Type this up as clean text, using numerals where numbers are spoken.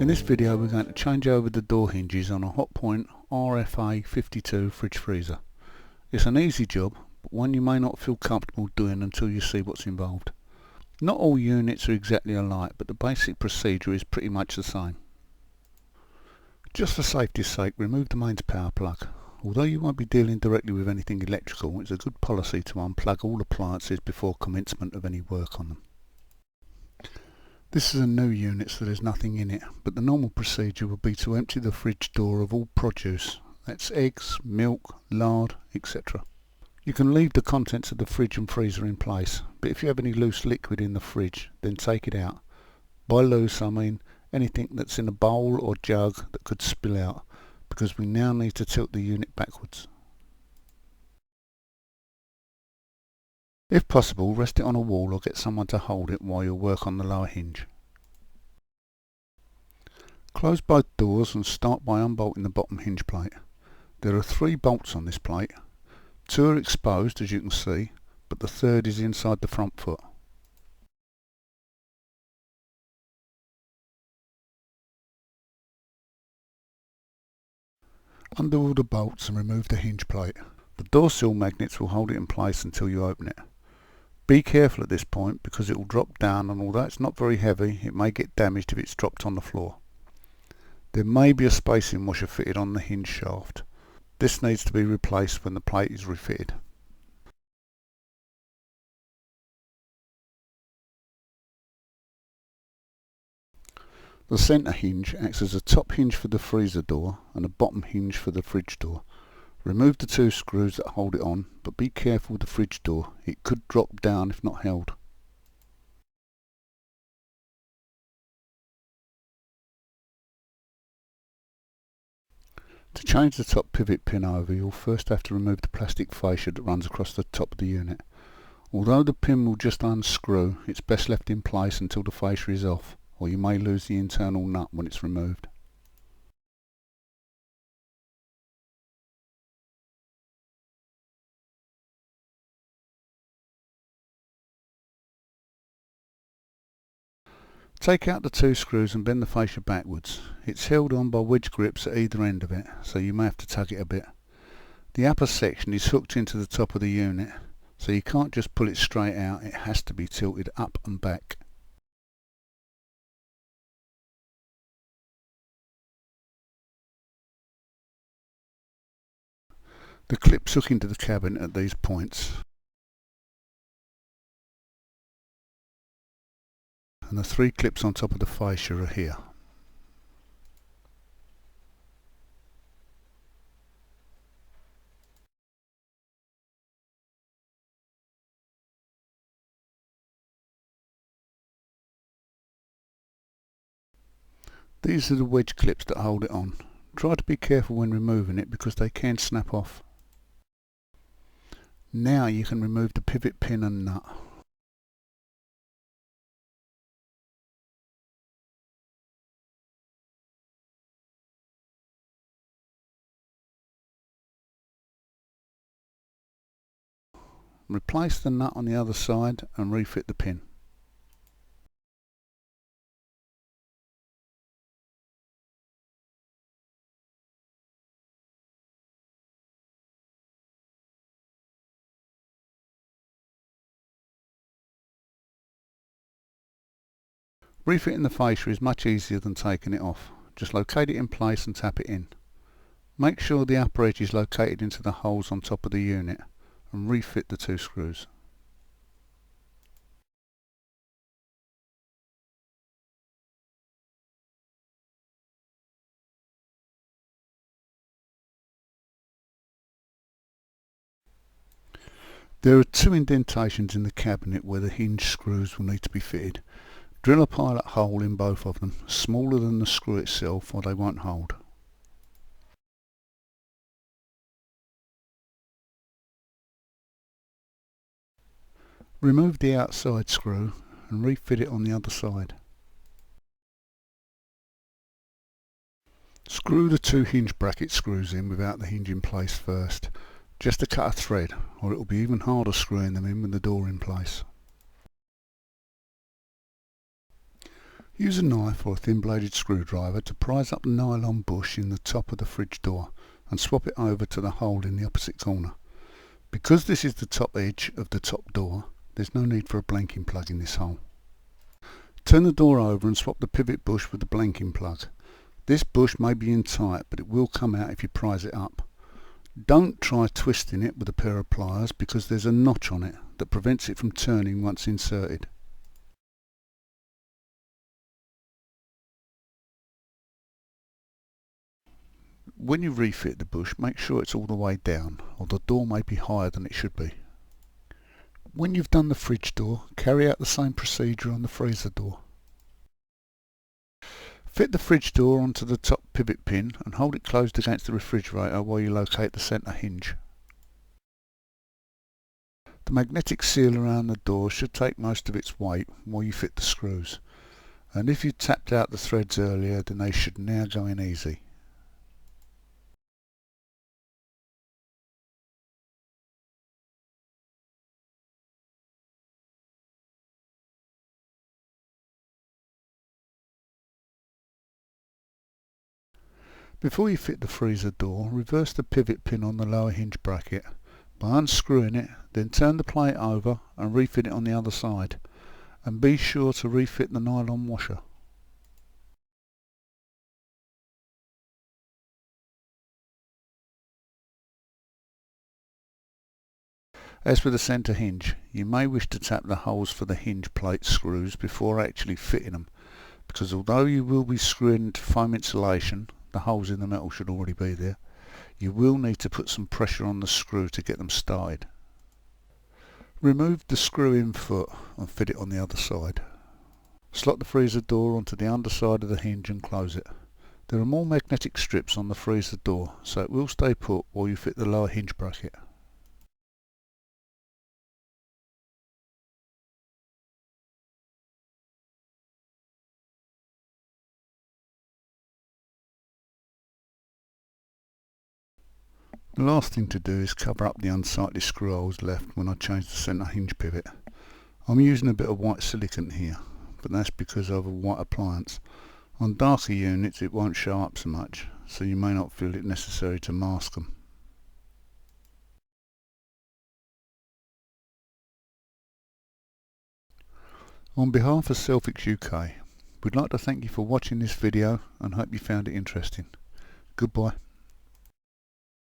In this video we're going to change over the door hinges on a Hotpoint RFA52 fridge freezer. It's an easy job, but one you may not feel comfortable doing until you see what's involved. Not all units are exactly alike, but the basic procedure is pretty much the same. Just for safety's sake, remove the mains power plug. Although you won't be dealing directly with anything electrical, it's a good policy to unplug all appliances before commencement of any work on them. This is a new unit, so there's nothing in it, but the normal procedure would be to empty the fridge door of all produce. That's eggs, milk, lard, etc. You can leave the contents of the fridge and freezer in place, but if you have any loose liquid in the fridge, then take it out. By loose I mean anything that's in a bowl or jug that could spill out, because we now need to tilt the unit backwards. If possible, rest it on a wall or get someone to hold it while you work on the lower hinge. Close both doors and start by unbolting the bottom hinge plate. There are 3 bolts on this plate. 2 are exposed, as you can see, but the third is inside the front foot. Undo all the bolts and remove the hinge plate. The door sill magnets will hold it in place until you open it. Be careful at this point because it will drop down, and although it's not very heavy, it may get damaged if it's dropped on the floor. There may be a spacing washer fitted on the hinge shaft. This needs to be replaced when the plate is refitted. The centre hinge acts as a top hinge for the freezer door and a bottom hinge for the fridge door. Remove the 2 screws that hold it on, but be careful with the fridge door, it could drop down if not held. To change the top pivot pin over, you'll first have to remove the plastic fascia that runs across the top of the unit. Although the pin will just unscrew, it's best left in place until the fascia is off, or you may lose the internal nut when it's removed. Take out the 2 screws and bend the fascia backwards. It's held on by wedge grips at either end of it, so you may have to tug it a bit. The upper section is hooked into the top of the unit, so you can't just pull it straight out, it has to be tilted up and back. The clips hook into the cabinet at these points, and the 3 clips on top of the fascia are here. These are the wedge clips that hold it on. Try to be careful when removing it because they can snap off. Now you can remove the pivot pin and nut. Replace the nut on the other side and refit the pin. Refitting the fascia is much easier than taking it off. Just locate it in place and tap it in. Make sure the upper edge is located into the holes on top of the unit and refit the 2 screws. There are 2 indentations in the cabinet where the hinge screws will need to be fitted. Drill a pilot hole in both of them, smaller than the screw itself or they won't hold. Remove the outside screw and refit it on the other side. Screw the 2 hinge bracket screws in without the hinge in place first, just to cut a thread, or it will be even harder screwing them in with the door in place. Use a knife or a thin bladed screwdriver to prise up the nylon bush in the top of the fridge door and swap it over to the hole in the opposite corner. Because this is the top edge of the top door, there's no need for a blanking plug in this hole. Turn the door over and swap the pivot bush with the blanking plug. This bush may be in tight, but it will come out if you prise it up. Don't try twisting it with a pair of pliers because there's a notch on it that prevents it from turning once inserted. When you refit the bush, make sure it's all the way down, or the door may be higher than it should be. When you've done the fridge door, carry out the same procedure on the freezer door. Fit the fridge door onto the top pivot pin and hold it closed against the refrigerator while you locate the centre hinge. The magnetic seal around the door should take most of its weight while you fit the screws, and if you tapped out the threads earlier, then they should now go in easy. Before you fit the freezer door, reverse the pivot pin on the lower hinge bracket by unscrewing it, then turn the plate over and refit it on the other side, and be sure to refit the nylon washer. As for the centre hinge, you may wish to tap the holes for the hinge plate screws before actually fitting them, because although you will be screwing into foam insulation, the holes in the metal should already be there, you will need to put some pressure on the screw to get them started. Remove the screw-in foot and fit it on the other side. Slot the freezer door onto the underside of the hinge and close it. There are more magnetic strips on the freezer door, so it will stay put while you fit the lower hinge bracket. The last thing to do is cover up the unsightly screw holes left when I change the centre hinge pivot. I'm using a bit of white silicone here, but that's because of a white appliance. On darker units it won't show up so much, so you may not feel it necessary to mask them. On behalf of Selfix UK, we'd like to thank you for watching this video and hope you found it interesting. Goodbye.